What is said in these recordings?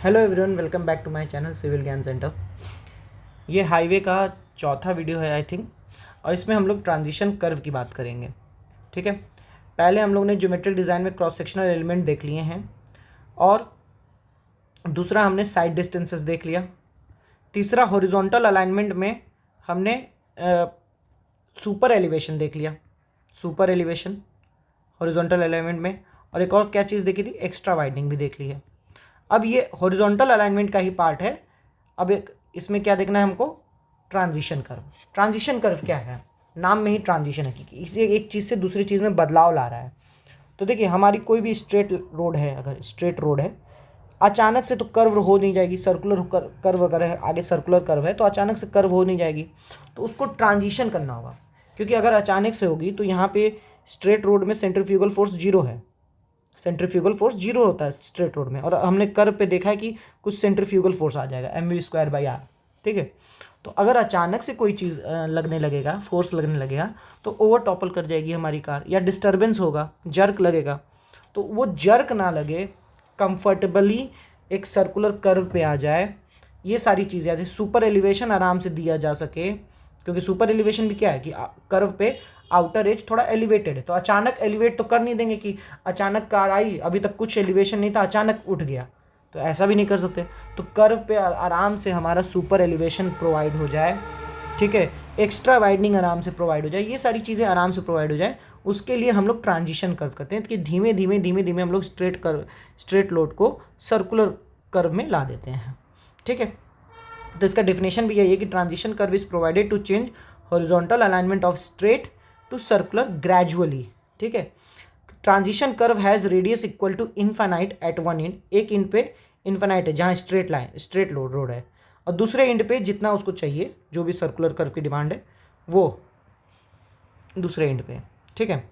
Hello everyone, welcome back to my channel civil Gyan centre. ये highway का चौथा video है आई थिंक, और इसमें हम लोग ट्रांजिशन कर्व की बात करेंगे। ठीक है, पहले हम लोग ने ज्योमेट्रिक डिज़ाइन में क्रॉस सेक्शनल एलिमेंट देख लिए हैं, और दूसरा हमने साइड डिस्टेंसेस देख लिया। तीसरा हॉरिजॉन्टल अलाइनमेंट में हमने सुपर एलिवेशन देख लिया, सुपर एलिवेशन हॉरिजॉन्टल अलाइनमेंट में। और एक और क्या चीज़ देखी थी, एक्स्ट्रा वाइडनिंग भी देख ली है। अब ये हॉरिजॉन्टल अलाइनमेंट का ही पार्ट है। अब एक इसमें क्या देखना है हमको, ट्रांजिशन कर्व। ट्रांजिशन कर्व क्या है, नाम में ही ट्रांजिशन है कि इसे एक चीज़ से दूसरी चीज़ में बदलाव ला रहा है। तो देखिए, हमारी कोई भी स्ट्रेट रोड है, अगर स्ट्रेट रोड है, अचानक से तो कर्व हो नहीं जाएगी। सर्कुलर कर्व अगर है, आगे सर्कुलर कर्व है तो अचानक से कर्व हो नहीं जाएगी, तो उसको ट्रांजिशन करना होगा। क्योंकि अगर अचानक से होगी तो यहाँ पे स्ट्रेट रोड में सेंट्रीफ्यूगल फोर्स जीरो है, सेंट्रीफ्यूगल फोर्स जीरो होता है स्ट्रेट रोड में। और हमने कर्व पे देखा है कि कुछ सेंट्रीफ्यूगल फोर्स आ जाएगा mv²/r। ठीक है, तो अगर अचानक से कोई चीज़ लगने लगेगा, फोर्स लगने लगेगा, तो ओवर टॉपल कर जाएगी हमारी कार, या डिस्टर्बेंस होगा, जर्क लगेगा। तो वो जर्क ना लगे, कंफर्टेबली एक सर्कुलर कर्व पे आ जाए, ये सारी चीज़ें आती। सुपर एलिवेशन आराम से दिया जा सके, क्योंकि सुपर एलिवेशन भी क्या है कि कर्व पे आउटर एज थोड़ा एलिवेटेड है, तो अचानक एलिवेट तो कर नहीं देंगे कि अचानक कार आई, अभी तक कुछ एलिवेशन नहीं था, अचानक उठ गया, तो ऐसा भी नहीं कर सकते। तो कर्व पे आराम से हमारा सुपर एलिवेशन प्रोवाइड हो जाए, ठीक है, एक्स्ट्रा वाइडनिंग आराम से प्रोवाइड हो जाए, ये सारी चीज़ें आराम से प्रोवाइड हो जाए। उसके लिए हम लोग ट्रांजिशन कर्व करते हैं कि धीमे धीमे धीमे धीमे हम लोग स्ट्रेट लोड को सर्कुलर कर्व में ला देते हैं। ठीक है, तो इसका डेफिनेशन भी यही है कि transition curve is provided to change horizontal alignment of straight to circular gradually. ठीक है, transition curve has radius equal to infinite at one end, एक एंड पे इनफाइनाइट है जहाँ स्ट्रेट रोड है, और दूसरे एंड पे जितना उसको चाहिए, जो भी सर्कुलर कर्व की डिमांड है वो दूसरे एंड पे। ठीक है,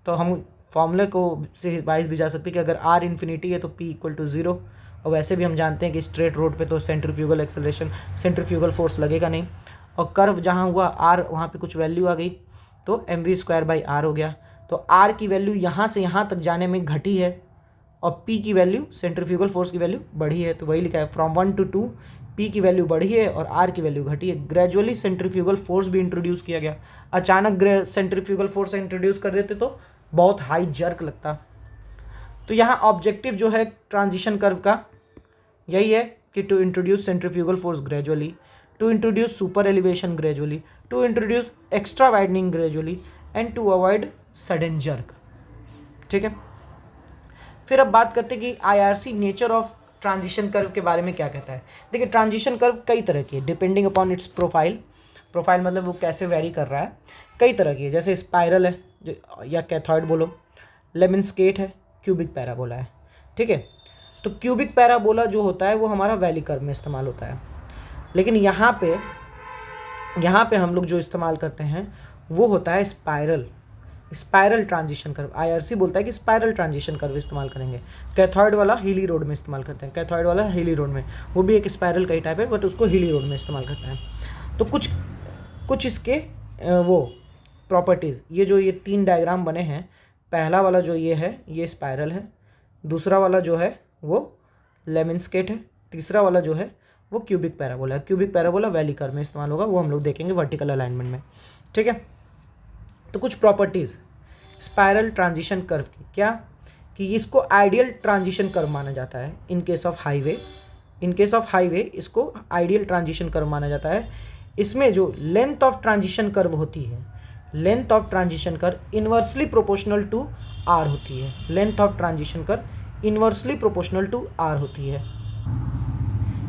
तो हम फॉर्मूले को से वाइज भी जा सकते हैं कि अगर आर इन्फिनिटी है तो पी इक्वल टू ज़ीरो। और वैसे भी हम जानते हैं कि स्ट्रेट रोड पे तो सेंट्रीफ्यूगल एक्सेलरेशन, सेंट्रीफ्यूगल फोर्स लगेगा नहीं, और कर्व जहाँ हुआ आर, वहाँ पे कुछ वैल्यू आ गई तो mv²/r हो गया। तो आर की वैल्यू यहाँ से यहाँ तक जाने में घटी है, और पी की वैल्यू, सेंट्रीफ्यूगल फोर्स की वैल्यू बढ़ी है, तो वही लिखा है फ्रॉम 1 to 2 पी की वैल्यू बढ़ी है और आर की वैल्यू घटी है। ग्रेजुअली सेंट्रीफ्यूगल फोर्स भी इंट्रोड्यूस किया गया। अचानक सेंट्रीफ्यूगल फोर्स इंट्रोड्यूस कर देते तो बहुत हाई जर्क लगता। तो यहाँ ऑब्जेक्टिव जो है ट्रांजिशन कर्व का यही है कि to introduce centrifugal force gradually, to introduce super elevation gradually, to introduce extra widening gradually, and to avoid sudden jerk. ठीक है, फिर अब बात करते हैं कि IRC nature of transition curve के बारे में क्या कहता है। देखिए, ट्रांजिशन कर्व कई तरह की है, depending upon its profile. Profile मतलब वो कैसे वेरी कर रहा है, कई तरह की है। जैसे स्पाइरल है या कैथॉइड बोलो, लेमनस्केट है, क्यूबिक पैराबोला है। ठीक है, तो क्यूबिक पैराबोला जो होता है वो हमारा वैली कर्व में इस्तेमाल होता है, लेकिन यहाँ पे हम लोग जो इस्तेमाल करते हैं वो होता है स्पाइरल ट्रांजिशन कर्व। आईआरसी बोलता है कि स्पाइरल ट्रांजिशन कर्व इस्तेमाल करेंगे। कैथॉइड वाला हीली रोड में इस्तेमाल करते हैं, कैथॉइड वाला हीली रोड में, वो भी एक स्पाइरल का ही टाइप है, बट उसको हीली रोड में इस्तेमाल करते हैं। तो कुछ इसके वो प्रॉपर्टीज़, ये जो ये 3 डायग्राम बने हैं, पहला वाला जो ये है ये स्पाइरल है, दूसरा वाला जो है वो लेमनस्केट है, तीसरा वाला जो है वो क्यूबिक पैराबोला है। क्यूबिक पैराबोला वैली कर्व में इस्तेमाल होगा, वो हम लोग देखेंगे वर्टिकल अलाइनमेंट में। ठीक है, तो कुछ प्रॉपर्टीज़ स्पाइरल ट्रांजिशन कर्व की क्या, कि इसको आइडियल ट्रांजिशन कर्व माना जाता है इन केस ऑफ हाईवे। इसको आइडियल ट्रांजिशन कर्व माना जाता है। इसमें जो लेंथ ऑफ ट्रांजिशन कर्व होती है, length of transition curve inversely proportional to R होती है। Length of transition curve inversely proportional to R होती है।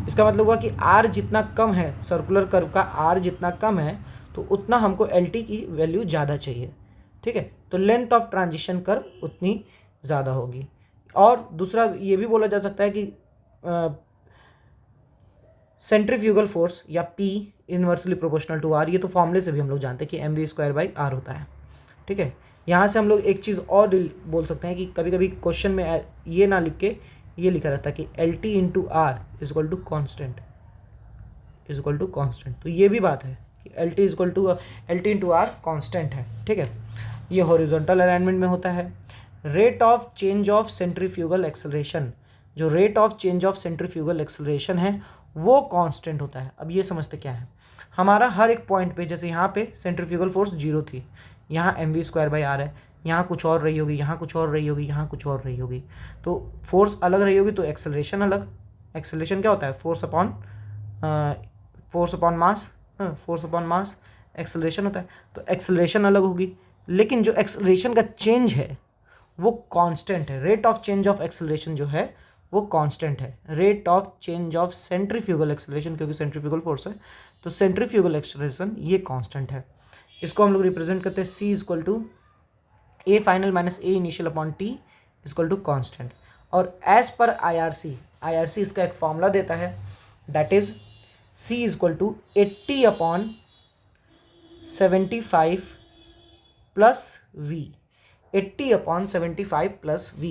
इसका मतलब हुआ कि आर जितना कम है, सर्कुलर कर्व का आर जितना कम है, तो उतना हमको एल टी की वैल्यू ज़्यादा चाहिए। ठीक है, तो लेंथ ऑफ ट्रांजिशन कर्व उतनी ज़्यादा होगी। और दूसरा ये भी बोला जा सकता है कि सेंट्रीफ्यूगल फोर्स या P inversely proportional to R, ये तो फॉर्मूले से भी हम लोग जानते हैं कि mv²/r होता है। ठीक है, यहाँ से हम लोग एक चीज़ और बोल सकते हैं कि कभी कभी क्वेश्चन में ये ना लिख के ये लिखा रहता है कि L T into R is equal to constant, तो ये भी बात है कि L T into R constant है। ठीक है, ये हॉरिजॉन्टल अलाइनमेंट में होता है। Rate of change of centrifugal acceleration, जो rate of change of centrifugal acceleration है वो कांस्टेंट होता है। अब ये समझते क्या है, हमारा हर एक पॉइंट पे, जैसे यहाँ पे सेंट्रीफ्यूगल फोर्स 0 थी, यहाँ mv²/r है, यहाँ कुछ और रही होगी, यहाँ कुछ और रही होगी, यहाँ कुछ और रही होगी, तो फोर्स अलग रही होगी तो एक्सेलरेशन अलग। एक्सेलरेशन क्या होता है, फोर्स अपॉन मास, एक्सेलरेशन होता है, तो एक्सेलरेशन अलग होगी। लेकिन जो एक्सेलरेशन का चेंज है वो कांस्टेंट है। Rate of change of acceleration जो है वो कांस्टेंट है। Rate of change of centrifugal acceleration, क्योंकि सेंट्रीफ्यूगल फोर्स है तो सेंट्रीफ्यूगल एक्सेलरेशन ये कांस्टेंट है। इसको हम लोग रिप्रेजेंट करते हैं C = A final minus A initial upon T = constant. और एज पर IRC इसका एक फॉर्मूला देता है, that is C = 80/75 plus V। 80/75 plus V,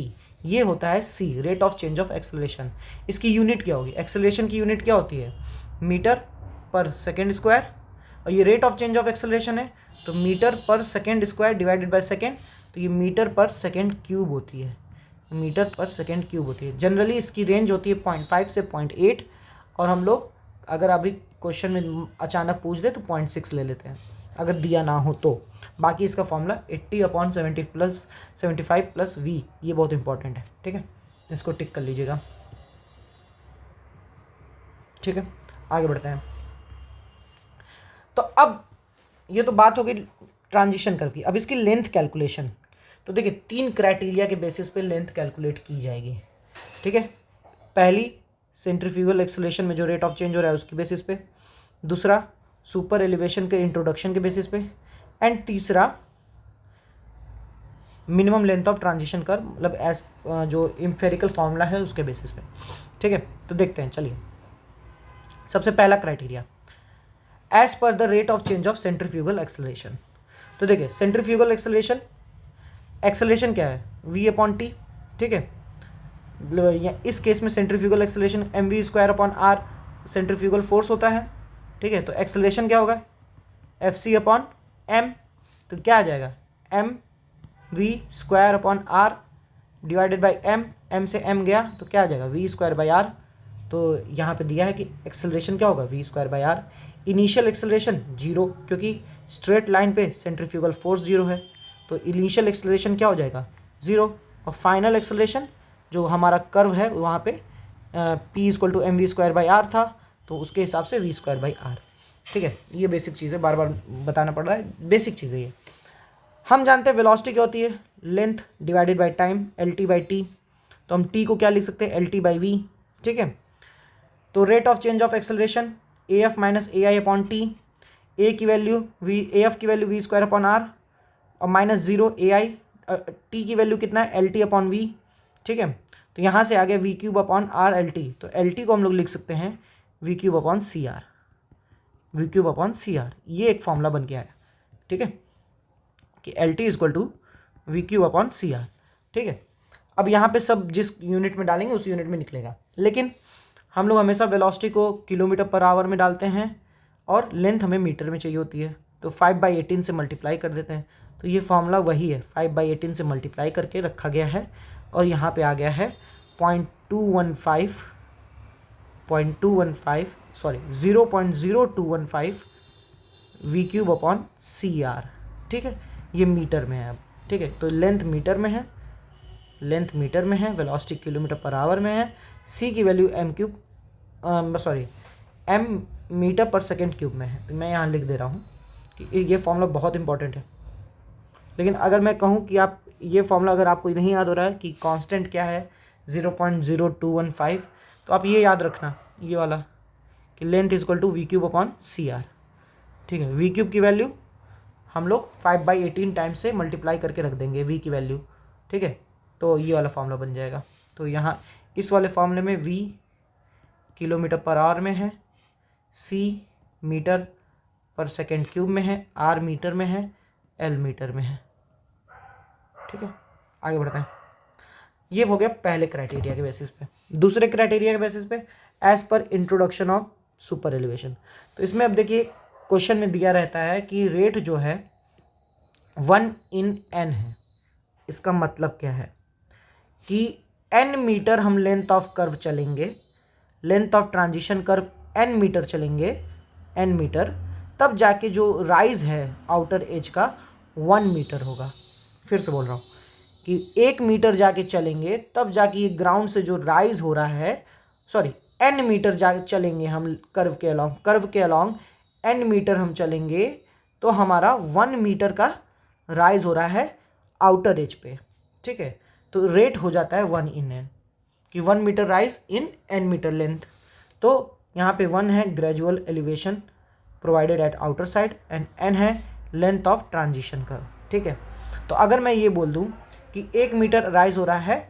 ये होता है C, rate of change of acceleration. इसकी यूनिट क्या होगी, एक्सेलरेशन की यूनिट क्या होती है, मीटर पर सेकेंड स्क्वायर, और ये rate of change of acceleration है तो मीटर पर second square divided by second, तो ये मीटर पर सेकेंड क्यूब होती है, मीटर पर सेकेंड क्यूब होती है। जनरली इसकी रेंज होती है 0.5 से 0.8, और हम लोग अगर अभी क्वेश्चन में अचानक पूछ दे तो 0.6 ले लेते हैं अगर दिया ना हो तो। बाकी इसका फॉर्मूला 80/75 प्लस V, ये बहुत इंपॉर्टेंट है, ठीक है, इसको टिक कर लीजिएगा। ठीक है, आगे बढ़ते हैं। तो अब ये तो बात हो गई ट्रांजिशन कर्व की। अब इसकी लेंथ कैलकुलेशन, तो देखिए 3 क्राइटेरिया के बेसिस पे लेंथ कैलकुलेट की जाएगी, ठीक है। पहली, सेंट्रीफ्यूगल एक्सेलरेशन में जो रेट ऑफ चेंज हो रहा है उसकी बेसिस पे, दूसरा सुपर एलिवेशन के इंट्रोडक्शन के बेसिस पे, एंड तीसरा minimum length of transition curve, मतलब एज जो एम्पिरिकल फॉर्मूला है उसके बेसिस पे, ठीक है। तो देखते हैं, चलिए। सबसे पहला criteria, as per the rate of change of centrifugal acceleration. तो देखिए सेंट्रीफ्यूगल एक्सेलरेशन क्या है, V/T, ठीक है। इस केस में centrifugal acceleration mv²/r centrifugal force होता है, ठीक है। तो एक्सेलरेशन क्या होगा, Fc/m, तो क्या आ जाएगा, mv²/r डिवाइडेड बाई m से m गया तो क्या आ जाएगा, v²/r। तो यहाँ पे दिया है कि एक्सेलरेशन क्या होगा, v²/r। इनिशियल एक्सेलरेशन 0, क्योंकि स्ट्रेट लाइन पे सेंट्रीफ्यूगल फोर्स 0 है, तो इनिशियल एक्सेलरेशन क्या हो जाएगा, 0। और फाइनल एक्सेलरेशन जो हमारा कर्व है वहाँ पे P = mv²/r था, तो उसके हिसाब से v²/r, ठीक है। ये बेसिक चीज़ है, बार बार बताना पड़ रहा है, बेसिक चीज़ है ये। हम जानते हैं वेलोसिटी क्या होती है, length divided by time, LT/T। तो हम T को क्या लिख सकते हैं, LT/V, ठीक है। तो rate of change of acceleration AF - AI/T, AF की वैल्यू v²/r और -0 AI, T की वैल्यु कितना है, LT/V, ठीक है। तो यहाँ से आ गया v³/r LT, तो LT को हम लोग लिख सकते हैं v³/CR, ये एक फॉर्मूला बन के आया, ठीक है, कि LT = v³/CR, ठीक है। अब यहाँ पे सब जिस यूनिट में डालेंगे उस यूनिट में निकलेगा, लेकिन हम लोग हमेशा वेलोसिटी को km/h में डालते हैं और लेंथ हमें मीटर में चाहिए होती है, तो 5/18 से मल्टीप्लाई कर देते हैं। तो ये फॉर्मूला वही है, 5/18 से मल्टीप्लाई करके रखा गया है, और यहाँ पे आ गया है 0.0215 v³/CR, ठीक है। ये मीटर में है अब, ठीक है। तो लेंथ मीटर में है, वेलोसिटी km/h में है, C की वैल्यू m मीटर पर सेकेंड क्यूब में है। तो मैं यहाँ लिख दे रहा हूँ कि ये फॉर्मूला बहुत इंपॉर्टेंट है। लेकिन अगर मैं कहूँ कि आप ये फॉर्मूला अगर आपको नहीं याद हो रहा है कि कांस्टेंट क्या है 0.0215, तो आप ये याद रखना, ये वाला, कि लेंथ = v³/CR, ठीक है। v³ की वैल्यू हम लोग 5/18 टाइम से मल्टीप्लाई करके रख देंगे v की वैल्यू, ठीक है। तो ये वाला फॉर्मूला बन जाएगा। तो यहाँ इस वाले फॉर्मूले में v km/h में है, C मीटर पर सेकेंड क्यूब में है, R मीटर में है, L मीटर में है, ठीक है। आगे बढ़ते हैं। ये हो गया पहले क्राइटेरिया के बेसिस पे। दूसरे क्राइटेरिया के बेसिस पे, as per introduction of super elevation. तो इसमें अब देखिए क्वेश्चन में दिया रहता है कि रेट जो है 1/n है। इसका मतलब क्या है कि n मीटर हम लेंथ ऑफ कर्व चलेंगे, length of transition curve n metre चलेंगे, n मीटर, तब जाके जो राइज है आउटर एज का 1 मीटर होगा। फिर से बोल रहा हूँ कि 1 मीटर जाके चलेंगे तब जाके ये ग्राउंड से जो राइज हो रहा है, सॉरी n मीटर जाके चलेंगे हम कर्व के अलॉन्ग n मीटर हम चलेंगे तो हमारा 1 मीटर का राइज हो रहा है आउटर एज पे। ठीक है, तो रेट हो जाता है 1 in n, कि 1 metre rise in n metre length. तो यहाँ पे 1 है gradual elevation provided at outer side and n है लेंथ ऑफ ट्रांजिशन कर्व। ठीक है, तो अगर मैं ये बोल दूँ कि 1 मीटर राइज हो रहा है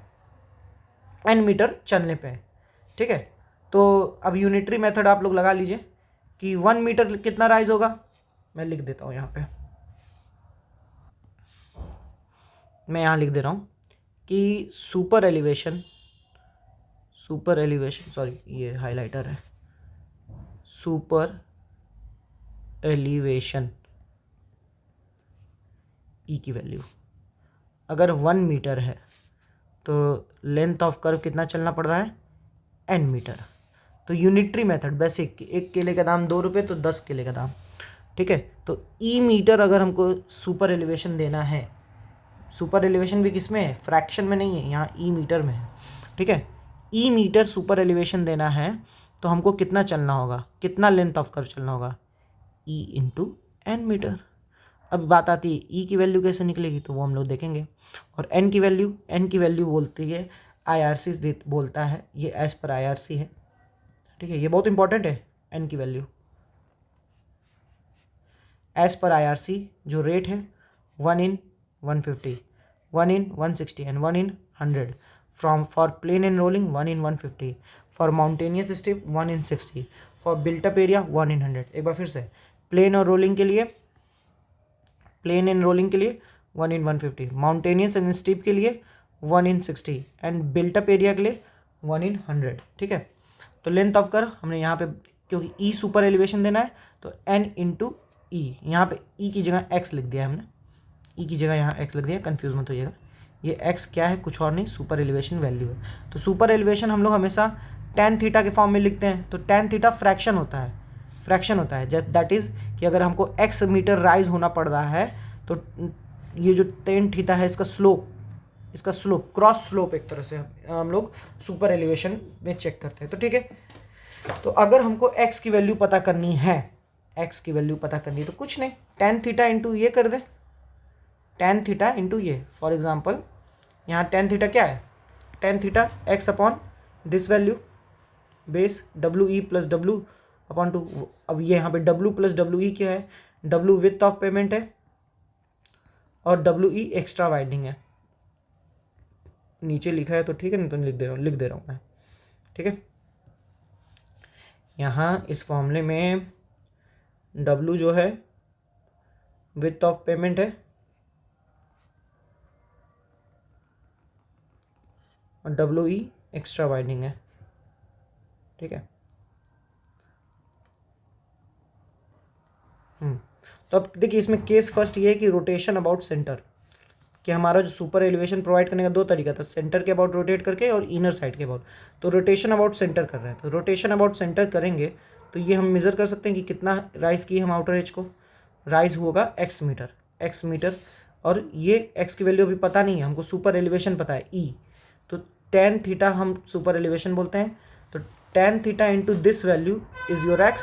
n मीटर चलने पे, ठीक है, तो अब यूनिटरी मेथड आप लोग लगा लीजिए कि 1 मीटर कितना राइज होगा। मैं लिख देता हूँ यहाँ पे, मैं यहाँ लिख दे रहा हूँ कि सुपर एलिवेशन, सॉरी ये हाइलाइटर है, सुपर एलिवेशन ई की वैल्यू अगर 1 मीटर है तो लेंथ ऑफ कर्व कितना चलना पड़ रहा है, n मीटर। तो यूनिटरी मेथड बेसिक, 1 केले का दाम 2 रुपये तो 10 केले का दाम। ठीक है, तो ई मीटर अगर हमको सुपर एलिवेशन देना है, सुपर एलिवेशन भी किस में है, फ्रैक्शन में नहीं है, यहाँ ई मीटर में है। ठीक है, ई मीटर सुपर एलिवेशन देना है तो हमको कितना चलना होगा, कितना लेंथ ऑफ कर्व चलना होगा, ई इंटू एन मीटर। अब बात आती है ई की वैल्यू कैसे निकलेगी, तो वो हम लोग देखेंगे। और एन की वैल्यू बोलती है IRC बोलता है, ये एज पर IRC है। ठीक है, ये बहुत इंपॉर्टेंट है, एन की वैल्यू एज पर IRC जो रेट है 1 in 150, 1 in 160 एंड 1 in 100 from for plain and rolling 1 in 150, for mountainous steep 1 in 60, for built up area 1 in 100। एक बार फिर से, प्लेन और रोलिंग के लिए, प्लेन एंड रोलिंग के लिए 1 in 150, माउंटेनियस एंड स्टीप के लिए 1 in 60 एंड बिल्टअप एरिया के लिए 1 in 100। ठीक है, तो लेंथ ऑफ कर्व हमने यहाँ पे, क्योंकि ई सुपर एलिवेशन देना है तो n इंटू ई, यहाँ पे ई की जगह x लिख दिया है हमने, ई की जगह यहाँ x लिख दिया, कंफ्यूज मत होइएगा। ये x क्या है, कुछ और नहीं, सुपर एलिवेशन वैल्यू है। तो सुपर एलिवेशन हम लोग हमेशा tan थीटा के फॉर्म में लिखते हैं, तो tan थीटा फ्रैक्शन होता है, दैट इज़ कि अगर हमको x मीटर राइज होना पड़ रहा है तो ये जो tan थीटा है इसका स्लोप क्रॉस स्लोप एक तरह से हम लोग सुपर एलिवेशन में चेक करते हैं। तो ठीक है, तो अगर हमको x की वैल्यू पता करनी है, तो कुछ नहीं, tan थीटा इंटू ये कर दे, tan थीटा इंटू ये। फॉर एग्जांपल यहाँ tan थीटा क्या है, tan theta x upon this value base WE plus W upon 2। अब ये यहाँ पे W प्लस WE क्या है, W विड्थ ऑफ पेमेंट है और WE एक्स्ट्रा वाइडनिंग है। नीचे लिखा है तो ठीक है, नहीं तो लिख दे रहा हूँ मैं। ठीक है, यहाँ इस फॉर्मूले में W जो है विड्थ ऑफ पेमेंट है और WE एक्स्ट्रा वाइडनिंग है। ठीक है, तो अब देखिए इसमें केस फर्स्ट ये है कि रोटेशन अबाउट सेंटर, कि हमारा जो सुपर एलिवेशन प्रोवाइड करने का 2 तरीका था, सेंटर के अबाउट रोटेट करके और इनर साइड के अबाउट। तो रोटेशन अबाउट सेंटर कर रहे हैं, तो रोटेशन अबाउट सेंटर करेंगे तो ये हम मेज़र कर सकते हैं कि कितना राइज किए हम आउटर एज को, राइज होगा x मीटर, और ये x की वैल्यू अभी पता नहीं है हमको, सुपर एलिवेशन पता है e, तो tan थीटा हम सुपर एलिवेशन बोलते हैं। तो tan theta into this value is your x,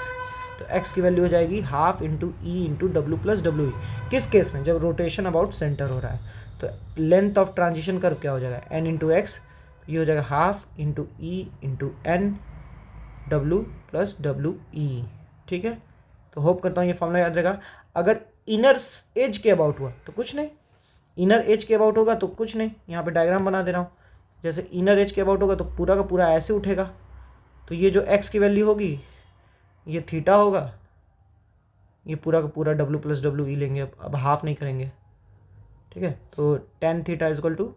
तो x की वैल्यू हो जाएगी half into E into W plus W ई। किस केस में, जब रोटेशन अबाउट सेंटर हो रहा है। तो लेंथ ऑफ ट्रांजिशन कर्व क्या हो जाएगा, n इंटू एक्स, ये हो जाएगा half into E into N W plus W E. ठीक है, तो होप करता हूँ ये फॉर्मूला याद रहेगा। अगर इनर एज के अबाउट हुआ तो कुछ नहीं, इनर एज के अबाउट होगा तो कुछ नहीं, यहाँ पे डायग्राम बना दे रहा हूँ। जैसे इनर एज के अबाउट होगा तो पूरा का पूरा ऐसे उठेगा, तो ये जो x की वैल्यू होगी ये थीटा होगा, ये पूरा का पूरा W प्लस डब्ल्यू ई लेंगे, अब हाफ नहीं करेंगे। ठीक है, तो tan theta is equal to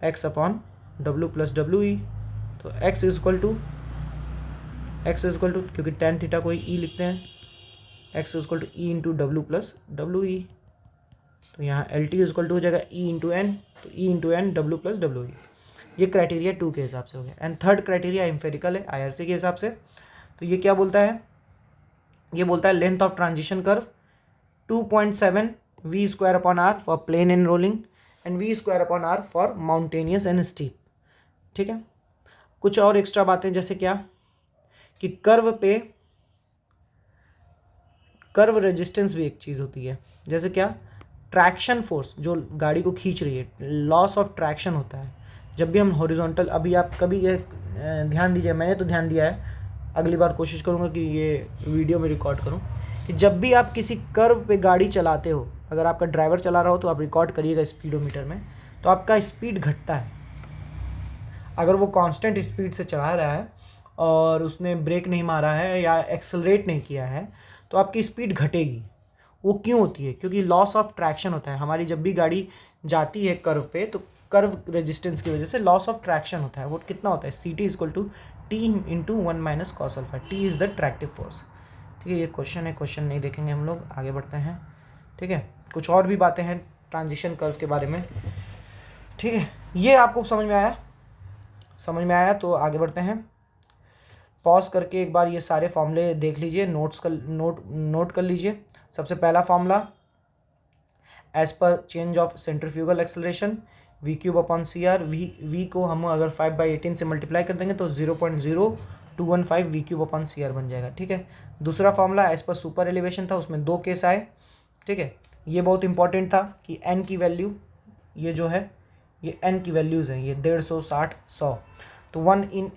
x upon W plus W E. तो x इज इक्वल टू क्योंकि tan थीटा को ई लिखते हैं, x is equal to E into W plus W E. तो यहाँ LT इज इक्वल टू हो जाएगा ई into N, तो E into N W plus W E. ये क्राइटेरिया 2 के हिसाब से हो गया। एंड थर्ड क्राइटेरिया एम्फेरिकल है IRC के हिसाब से। तो ये क्या बोलता है, ये बोलता है length of transition curve 2.7 v²/r for plain and rolling and v²/r for mountainous and steep. ठीक है, कुछ और एक्स्ट्रा बातें जैसे क्या कि कर्व पे कर्व रेजिस्टेंस भी एक चीज़ होती है, जैसे क्या ट्रैक्शन फोर्स जो गाड़ी को खींच रही है, लॉस ऑफ ट्रैक्शन होता है जब भी हम हॉरिजॉन्टल। अभी आप कभी ये ध्यान दीजिए, मैंने तो ध्यान दिया है, अगली बार कोशिश करूँगा कि ये वीडियो में रिकॉर्ड करूँ कि जब भी आप किसी कर्व पे गाड़ी चलाते हो, अगर आपका ड्राइवर चला रहा हो तो आप रिकॉर्ड करिएगा स्पीडोमीटर में, तो आपका स्पीड घटता है। अगर वो कांस्टेंट स्पीड से चला रहा है और उसने ब्रेक नहीं मारा है या एक्सेलरेट नहीं किया है तो आपकी स्पीड घटेगी। वो क्यों होती है? क्योंकि लॉस ऑफ ट्रैक्शन होता है। हमारी जब भी गाड़ी जाती है कर्व पे तो कर्व रेजिस्टेंस की वजह से लॉस ऑफ ट्रैक्शन होता है। वो कितना होता है? CT = T × 1 - cos α। T is the tractive force. ठीक है, ये क्वेश्चन है, क्वेश्चन नहीं देखेंगे हम लोग, आगे बढ़ते हैं। ठीक है, कुछ और भी बातें हैं ट्रांजिशन कर्व के बारे में। ठीक है, ये आपको समझ में आया? समझ में आया तो आगे बढ़ते हैं। पॉज करके एक बार ये सारे फॉर्मूले देख लीजिए, नोट कर लीजिए। सबसे पहला formula, as per change of centrifugal acceleration v³ / CR। v को हम अगर 5/18 से मल्टीप्लाई कर देंगे तो 0.0215 v³ / CR बन जाएगा। ठीक है, दूसरा formula as per super elevation था, उसमें 2 केस आए। ठीक है, ये बहुत इंपॉर्टेंट था कि n की वैल्यू, ये जो है ये n की वैल्यूज़ हैं, ये 150, 60, 100। तो 1 in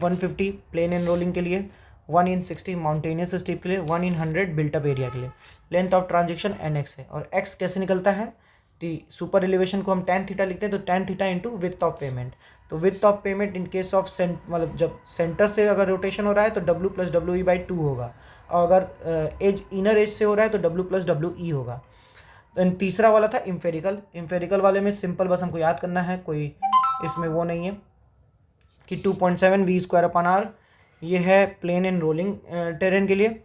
150 प्लेन एंड रोलिंग के लिए, 1 in 60 माउंटेनियस स्टीप के लिए, 1 in 100 बिल्टअप एरिया के लिए। लेंथ ऑफ ट्रांजेक्शन NX है और x कैसे निकलता है? सुपर एलिवेशन को हम tan थीटा लिखते हैं, तो tan theta into width of pavement. तो width of pavement in case of मतलब जब सेंटर से अगर रोटेशन हो रहा है तो W + WE/2 होगा, और अगर एज इनर एज से हो रहा है तो W + WE होगा। देन तीसरा वाला था इम्फेरिकल। इम्फेरिकल वाले में सिंपल बस हमको याद करना है, कोई इसमें वो नहीं है कि 2.7 v²/r ये है प्लेन एंड रोलिंग टेरेन के लिए,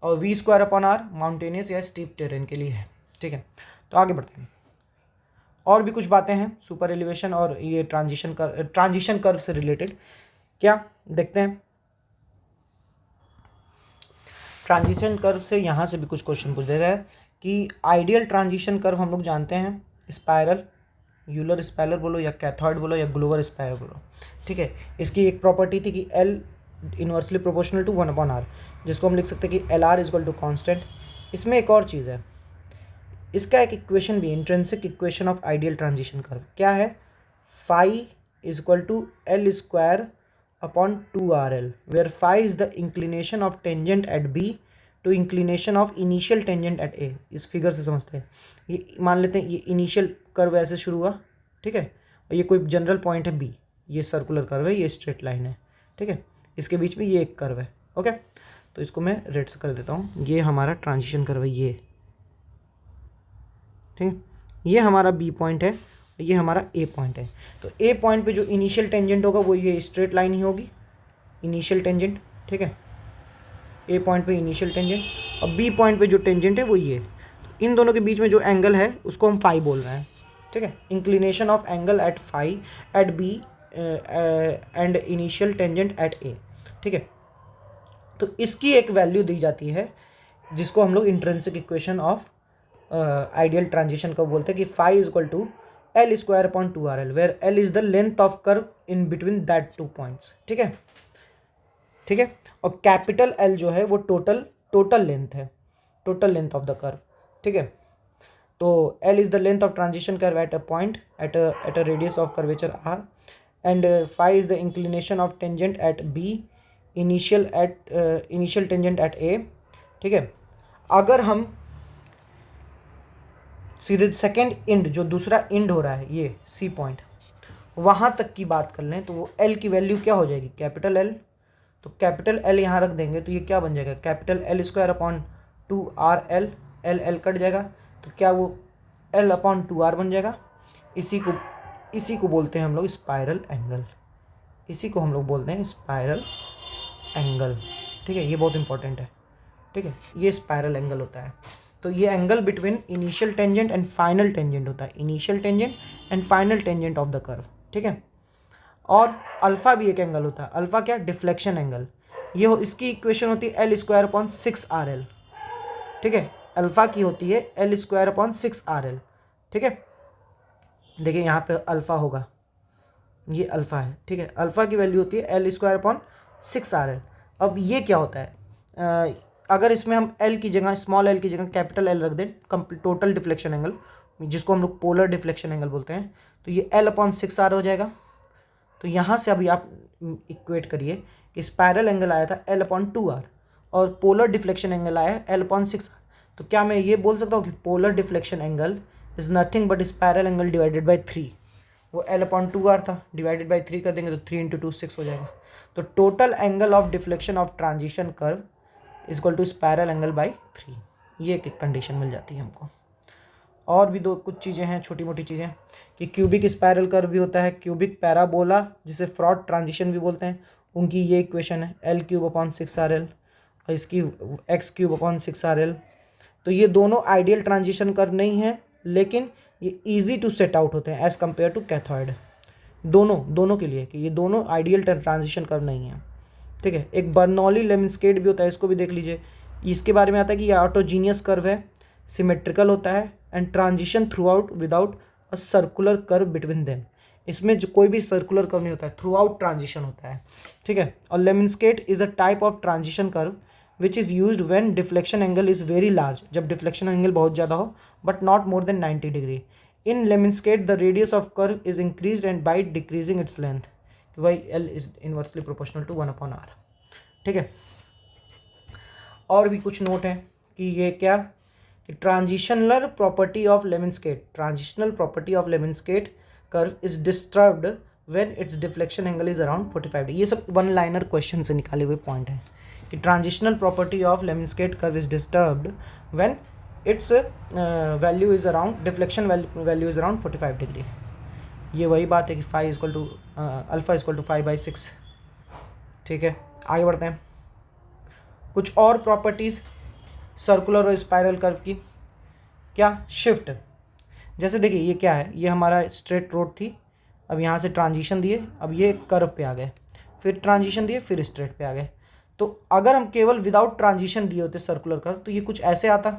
और v²/r माउंटेनियस या स्टीप टेरेन के लिए है। ठीक है, तो आगे बढ़ते हैं। और भी कुछ बातें हैं सुपर एलिवेशन और ये ट्रांजिशन कर्व से रिलेटेड, क्या देखते हैं। ट्रांजिशन कर्व से यहाँ से भी कुछ क्वेश्चन पूछ दे रहा है कि आइडियल ट्रांजिशन कर्व हम लोग जानते हैं, स्पायरल, यूलर स्पायरल बोलो या कैथोइड बोलो या ग्लोवर स्पायरल बोलो। ठीक है, इसकी एक प्रॉपर्टी थी कि L inversely proportional to 1/r, जिसको हम लिख सकते हैं कि LR = कांस्टेंट। इसमें एक और चीज़ है, इसका एक इक्वेशन भी, intrinsic equation of ideal transition curve क्या है? phi = L² / 2RL, where phi is the inclination of tangent at B to inclination of initial tangent at A। इस फिगर से समझते हैं, ये मान लेते हैं ये इनिशियल कर्व ऐसे शुरू हुआ, ठीक है, और ये कोई जनरल पॉइंट है B, ये सर्कुलर कर्व है, ये स्ट्रेट लाइन है। ठीक है, इसके बीच में ये एक कर्व है। ओके, तो इसको मैं रेड से कर देता हूँ, ये हमारा ट्रांजिशन कर्व है, ये ठीक है, ये हमारा B पॉइंट है, ये हमारा A पॉइंट है। तो A पॉइंट पे जो इनिशियल टेंजेंट होगा वो ये स्ट्रेट लाइन ही होगी, इनिशियल टेंजेंट। ठीक है, A पॉइंट पे इनिशियल टेंजेंट, और B पॉइंट पे जो टेंजेंट है वो ये। तो इन दोनों के बीच में जो एंगल है उसको हम फाई बोल रहे हैं। ठीक है, inclination of angle at phi at B and initial tangent at A। ठीक है, तो इसकी एक वैल्यू दी जाती है जिसको हम लोग intrinsic equation of ideal transition को बोलते हैं कि phi = L² / 2RL, where L is the length of curve in between that 2 points. ठीक है, ठीक है, और कैपिटल L जो है वो टोटल लेंथ है, total length of the curve. ठीक है, तो L is the length of transition curve at a point at a radius of curvature R, and phi is the inclination of tangent at B, initial tangent at A। ठीक है, अगर हम सीधे second end, जो दूसरा end हो रहा है ये C पॉइंट, वहाँ तक की बात कर लें तो वो L की वैल्यू क्या हो जाएगी? Capital L। तो कैपिटल L यहाँ रख देंगे तो ये क्या बन जाएगा? Capital L² / 2RL, L cut जाएगा तो क्या वो L/2R बन जाएगा। इसी को बोलते हैं हम लोग स्पाइरल एंगल, इसी को हम लोग बोलते हैं स्पाइरल एंगल। ठीक है, ये बहुत इंपॉर्टेंट है। ठीक है, ये स्पाइरल एंगल होता है। तो ये angle between initial tangent and final tangent होता है, initial tangent and final tangent of the curve. ठीक है, और अल्फ़ा भी एक एंगल होता है। अल्फ़ा क्या? Deflection angle. ये इसकी इक्वेशन होती है L² / 6 RL। ठीक है, अल्फ़ा की होती है L² / 6 RL। ठीक है, देखिए यहाँ पे अल्फ़ा होगा, ये अल्फ़ा है। ठीक है, अल्फ़ा की वैल्यू होती है L² / 6 RL। अब ये क्या होता है, अगर इसमें हम L की जगह, स्मॉल l की जगह कैपिटल L रख दें, टोटल डिफ्लेक्शन एंगल, जिसको हम लोग पोलर डिफ्लेक्शन एंगल बोलते हैं, तो ये L/6R हो जाएगा। तो यहाँ से अभी आप इक्वेट करिए कि स्पायरल एंगल आया था L/2R और पोलर डिफ्लेक्शन एंगल आया है L/6R। तो क्या मैं ये बोल सकता हूँ कि polar deflection angle is nothing but spiral angle divided by 3। वो L/2R था, डिवाइडेड बाई 3 कर देंगे तो 3 × 2 6 हो जाएगा। तो total angle of deflection of transition curve is equal to spiral angle by 3। ये एक कंडीशन मिल जाती है हमको। और भी कुछ चीज़ें हैं, छोटी मोटी चीज़ें, कि क्यूबिक स्पायरल कर्व भी होता है, क्यूबिक पैराबोला जिसे फ्रॉड ट्रांजिशन भी बोलते हैं, उनकी ये इक्वेशन है L³ / 6RL और इसकी X³ / 6RL। तो ये दोनों आइडियल ट्रांजिशन कर्व नहीं है, लेकिन ये इजी टू सेट आउट होते हैं एज़ कम्पेयर टू कैथोइड। दोनों के लिए कि ये दोनों आइडियल ट्रांजिशन कर्व नहीं है। ठीक है, एक बर्नौली लेमिनस्केट भी होता है, इसको भी देख लीजिए। इसके बारे में आता है कि ये ऑटोजीनियस कर्व है, सिमेट्रिकल होता है and transition through out without a circular curve between them. इसमें जो कोई भी सर्कुलर कर्व नहीं होता है, थ्रू आउट ट्रांजिशन होता है। ठीक है, और lemniscate is a type of transition curve which is used when deflection angle is very large, जब डिफ्लेक्शन एंगल बहुत ज़्यादा हो but not more than 90 degree. In lemniscate the radius of curve is increase and by decreasing its length, y L is inversely proportional to 1/R। ठीक है, और भी कुछ note है कि ये क्या, कि transitional property of lemniscate curve is disturbed when its deflection angle is around 45 degree. ये सब वन लाइनर क्वेश्चन से निकाले हुए पॉइंट है कि transitional property of lemniscate curve is disturbed when its value is around, deflection value is around 45 degree. ये वही बात है कि अल्फ़ा = 5/6। ठीक है, आगे बढ़ते हैं। कुछ और प्रॉपर्टीज़ सर्कुलर और स्पाइरल कर्व की, क्या? शिफ्ट। जैसे देखिए ये क्या है, ये हमारा स्ट्रेट रोड थी, अब यहाँ से ट्रांजिशन दिए, अब ये कर्व पे आ गए, फिर ट्रांजिशन दिए, फिर स्ट्रेट पे आ गए। तो अगर हम केवल विदाउट ट्रांजिशन दिए होते सर्कुलर कर्व तो ये कुछ ऐसे आता,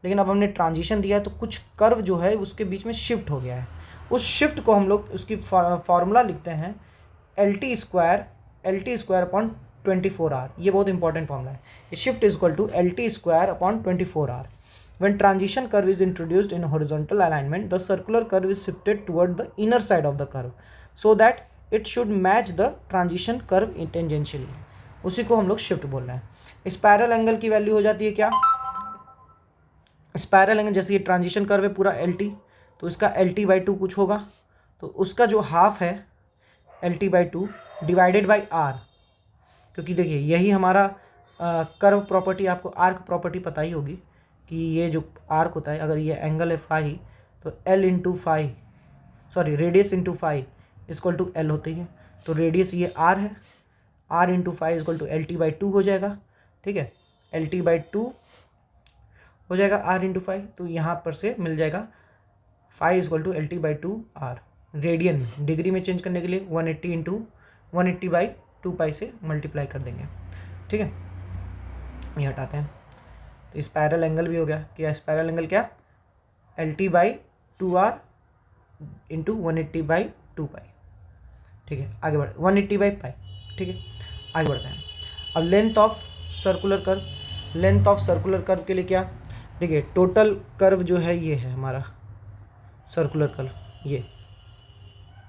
लेकिन अब हमने ट्रांजिशन दिया है तो कुछ कर्व जो है उसके बीच में शिफ्ट हो गया है। उस शिफ्ट को हम लोग, उसकी फार्मूला लिखते हैं LT² / 24R। ये बहुत इंपॉर्टेंट फॉर्मूला है। Shift is equal to LT² / 24R। When transition curve is introduced in horizontal alignment, the circular curve is shifted toward the inner side of the curve so that it should match the transition curve tangentially। उसी को हम लोग shift बोल रहे हैं। Spiral angle की value हो जाती है क्या? स्पायरल एंगल, जैसे ये ट्रांजिशन कर्व है पूरा LT, तो इसका LT/2 कुछ होगा, तो उसका जो हाफ है LT/2 डिवाइडेड बाई R। क्योंकि देखिए यही हमारा कर्व प्रॉपर्टी, आपको आर्क प्रॉपर्टी पता ही होगी कि ये जो आर्क होता है, अगर ये एंगल है फाई तो radius into phi equal to L होती है। तो रेडियस ये R है, R into phi equal to LT/2 हो जाएगा। ठीक है, LT/2 हो जाएगा R इंटू फाई, तो यहाँ पर से मिल जाएगा phi equal to LT/2R। Radian में, डिग्री में चेंज करने के लिए 180 इंटू 180/2 से मल्टीप्लाई कर देंगे। ठीक है, ये हटाते हैं। तो स्पायरल एंगल भी हो गया, क्या स्पायरल एंगल क्या? LT/2R into 180/2। ठीक है, आगे बढ़ 180/π। ठीक है, आगे बढ़ते हैं। अब लेंथ ऑफ सर्कुलर कर्व के लिए क्या? देखिए टोटल कर्व जो है ये है हमारा सर्कुलर कर्व, ये।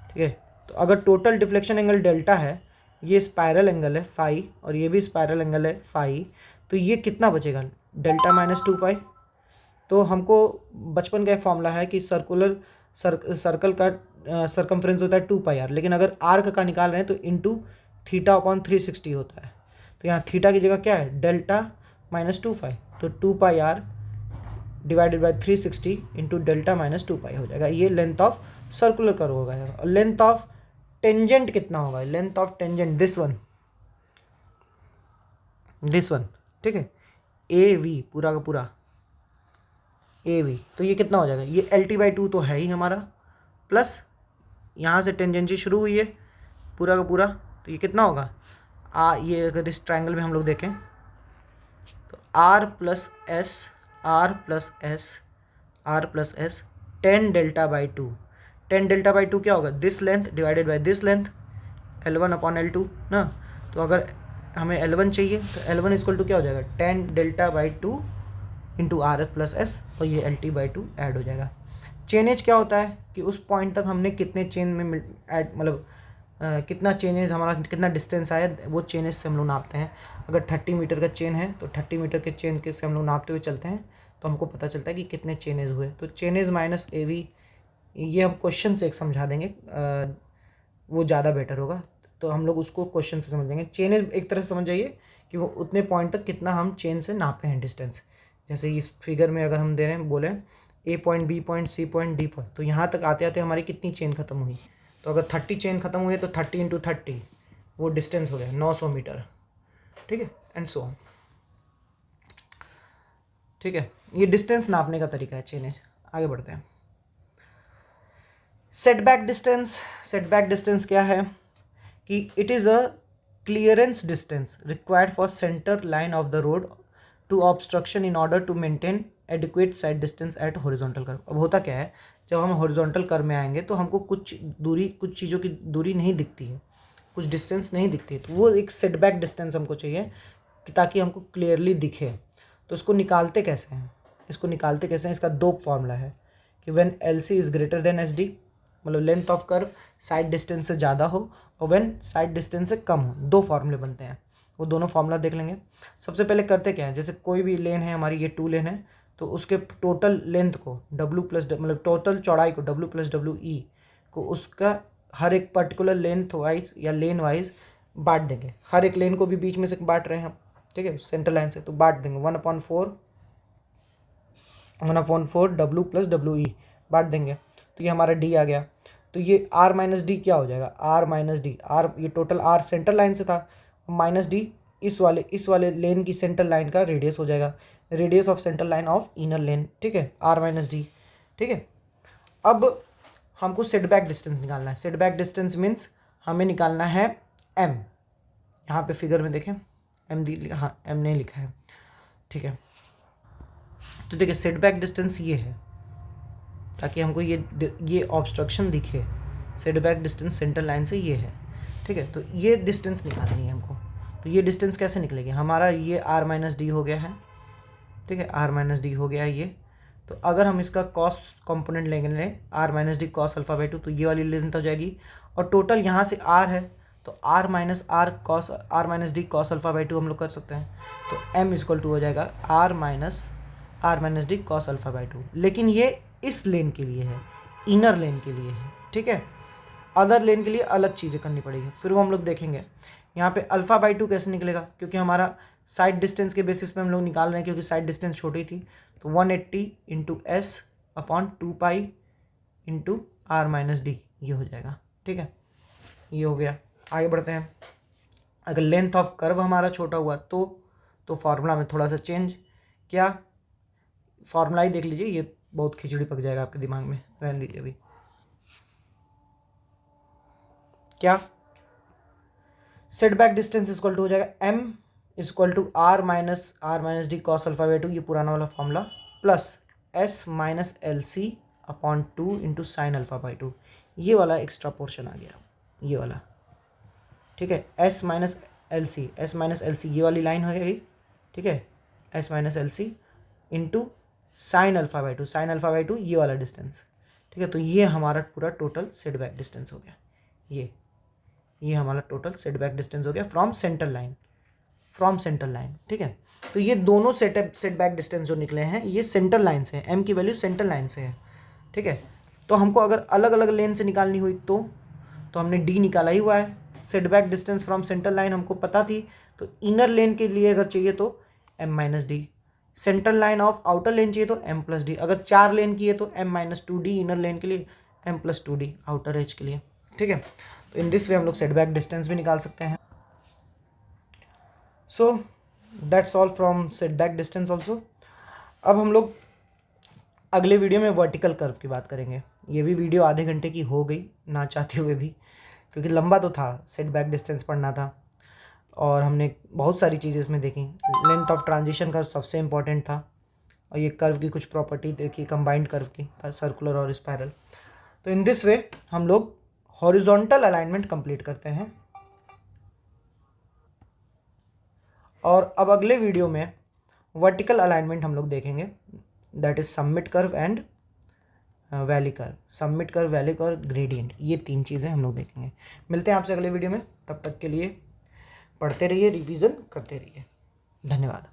ठीक है, तो अगर टोटल डिफ्लेक्शन एंगल डेल्टा है, ये स्पायरल एंगल है फाई और ये भी स्पायरल एंगल है फाई, तो ये कितना बचेगा? डेल्टा - 2π। तो हमको बचपन का एक फॉर्मूला है कि सर्कल का सरकमफ्रेंस होता है 2πr, लेकिन अगर आर्क का निकाल रहे हैं तो इंटू θ/360 होता है। तो यहाँ थीटा की जगह क्या है? डेल्टा - 2π, तो 2πr divided by 360 into delta - 2π हो जाएगा। ये लेंथ ऑफ सर्कुलर कर्व होगा। और लेंथ ऑफ टेंजेंट कितना होगा? Length of tangent this one, ठीक है, AV पूरा का पूरा AV, तो ये कितना हो जाएगा? ये LT/2 तो है ही हमारा, प्लस यहाँ से टेंजेंसी शुरू हुई है, पूरा का पूरा, तो ये कितना होगा ये अगर इस ट्रायंगल में हम लोग देखें तो R plus S 10 delta by two. 10 delta by two क्या होगा, this length divided by this length, L1 upon L2 ना। तो अगर हमें L1 चाहिए तो L1 इक्वल टू क्या हो जाएगा 10 delta by two into R S plus S, और ये LT बाई टू ऐड हो जाएगा। चेनेज क्या होता है कि उस पॉइंट तक हमने कितने चेन में ऐड मतलब कितना चेनेज हमारा कितना डिस्टेंस आया, वो चेनेज से हम लोग नापते हैं। अगर 30 मीटर का चेन है तो 30 मीटर के चेन के से हम लोग नापते हुए चलते हैं, तो हमको पता चलता है कि कितने चेनेज हुए। तो चेनेज माइनस AV, ये हम क्वेश्चन से एक समझा देंगे, वो ज़्यादा बेटर होगा। तो हम लोग उसको क्वेश्चन से समझेंगे। चेनेज एक तरह से समझ जाइए कि वो उतने पॉइंट तक कितना हम चेन से नापे हैं डिस्टेंस। जैसे इस फिगर में अगर हम दे रहे हैं, बोले A point, B point, C point, D point, तो यहाँ तक आते आते हमारी कितनी चेन खत्म हुई। तो अगर 30 चेन खत्म हुई है तो 30 इंटू 30 वो डिस्टेंस हो गया 900 मीटर, ठीक है, एंड सो ऑन, ठीक है। ये डिस्टेंस नापने का तरीका है चेनेज। आगे बढ़ते हैं। सेटबैक डिस्टेंस क्या है कि it is a clearance distance required for centre line of the road to obstruction in order to maintain adequate side distance at horizontal curve. अब होता क्या है, जब हम हॉरिजॉन्टल कर्व में आएंगे तो हमको कुछ चीज़ों की दूरी नहीं दिखती है, कुछ डिस्टेंस नहीं दिखती है, तो वो एक सेटबैक डिस्टेंस हमको चाहिए ताकि हमको क्लियरली दिखे। तो इसको निकालते कैसे हैं, इसका दो फॉर्मूला है कि when LC is greater than SD, मतलब length of curve side distance से ज़्यादा हो, और व्हेन साइड डिस्टेंस से कम हो। दो फॉर्मूले बनते हैं, वो दोनों फार्मूला देख लेंगे। सबसे पहले करते क्या है, जैसे कोई भी लेन है हमारी, ये 2 लेन है, तो उसके टोटल लेंथ को W प्लस मतलब टोटल चौड़ाई को W प्लस WE को उसका हर एक पर्टिकुलर लेंथ वाइज या लेन वाइज बांट देंगे। हर एक लेन को भी बीच में से बांट रहे हैं हम, ठीक है, सेंटर लाइन से, तो बांट देंगे 1/4 W प्लस WE बांट देंगे। तो ये हमारा D आ गया। तो ये R माइनस डी क्या हो जाएगा, R माइनस डी, R ये टोटल R सेंटर लाइन से था, माइनस D इस वाले लेन की सेंटर लाइन का रेडियस हो जाएगा, radius of centre line of inner lane, ठीक है, R माइनस डी, ठीक है। अब हमको सेटबैक डिस्टेंस निकालना है। सेटबैक डिस्टेंस मीन्स हमें निकालना है M। यहाँ पे फिगर में देखें हाँ M नहीं लिखा है, ठीक है। तो देखिए सेटबैक डिस्टेंस ये है, ताकि हमको ये ऑब्स्ट्रक्शन दिखे। सेटबैक डिस्टेंस सेंटर लाइन से ये है, ठीक है। तो ये डिस्टेंस निकालनी है हमको। तो ये डिस्टेंस कैसे निकलेगी, हमारा ये R माइनस डी हो गया है, ठीक है, R माइनस डी हो गया है ये। तो अगर हम इसका कॉस कंपोनेंट लेंगे R minus D cos alpha by 2, तो ये वाली लेंथ हो जाएगी। और टोटल यहाँ से R है, तो R minus D cos alpha by 2 हम लोग कर सकते हैं। तो M इक्वल टू हो जाएगा R minus D cos alpha by 2। लेकिन ये इस लेन के लिए है, इनर लेन के लिए है, ठीक है। अदर लेन के लिए अलग चीज़ें करनी पड़ेगी, फिर वो हम लोग देखेंगे। यहाँ पे अल्फ़ा बाई 2 कैसे निकलेगा, क्योंकि हमारा साइड डिस्टेंस के बेसिस पे हम लोग निकाल रहे हैं, क्योंकि साइड डिस्टेंस छोटी थी। तो 180 into S upon 2 into R minus D, ये हो जाएगा, ठीक है, ये हो गया। आगे बढ़ते हैं। अगर लेंथ ऑफ कर्व हमारा छोटा हुआ तो फार्मूला में थोड़ा सा चेंज, क्या फार्मूला ही देख लीजिए, ये बहुत खिचड़ी पक जाएगा आपके दिमाग में, रहने दीजिए अभी। क्या सेटबैक डिस्टेंस इक्वल टू हो जाएगा M equal to R minus D cos alpha by 2, ये पुराना वाला formula, plus S minus LC upon 2 into sine alpha by 2, ये वाला एक्स्ट्रा पोर्शन आ गया, ये वाला, ठीक है। S माइनस एल सी ये वाली लाइन हो गई, ठीक है, S minus LC into sine alpha by 2, ये वाला डिस्टेंस, ठीक है। तो ये हमारा पूरा टोटल सेटबैक डिस्टेंस हो गया, ये हमारा टोटल सेटबैक डिस्टेंस हो गया फ्रॉम सेंटर लाइन, ठीक है। तो ये दोनों सेटबैक डिस्टेंस जो निकले हैं ये सेंटर लाइन से है, M की वैल्यू सेंटर लाइन से है, ठीक है। तो हमको अगर अलग अलग लेन से निकालनी हुई तो हमने D निकाला ही हुआ है। Setback distance from centre line हमको पता थी, तो इनर लेन के लिए अगर चाहिए तो M minus D, centre line of outer lane चाहिए तो M प्लस डी, अगर 4 लेन की है तो M माइनस 2D इनर लेन के लिए, M plus 2D outer as के लिए, ठीक है। तो इन दिस वे हम लोग सेटबैक डिस्टेंस भी निकाल सकते हैं। So that's all from setback distance also. अब हम लोग अगले वीडियो में वर्टिकल कर्व की बात करेंगे। ये भी वीडियो आधे घंटे की हो गई ना चाहते हुए भी, क्योंकि लंबा तो था, सेट बैक डिस्टेंस पढ़ना था और हमने बहुत सारी चीज़ें इसमें देखी। लेंथ ऑफ ट्रांजिशन कर्व सबसे इम्पॉर्टेंट था, और ये कर्व की कुछ प्रॉपर्टी देखी, कंबाइंड कर्व की, सर्कुलर और स्पायरल। तो इन दिस वे हम लोग हॉरिजॉन्टल अलाइनमेंट कंप्लीट करते हैं। और अब अगले वीडियो में वर्टिकल अलाइनमेंट हम लोग देखेंगे, that is submit curve and valley curve. Submit curve, valley curve, gradient, ये 3 चीज़ें हम लोग देखेंगे। मिलते हैं आपसे अगले वीडियो में, तब तक के लिए पढ़ते रहिए, रिवीजन करते रहिए। धन्यवाद।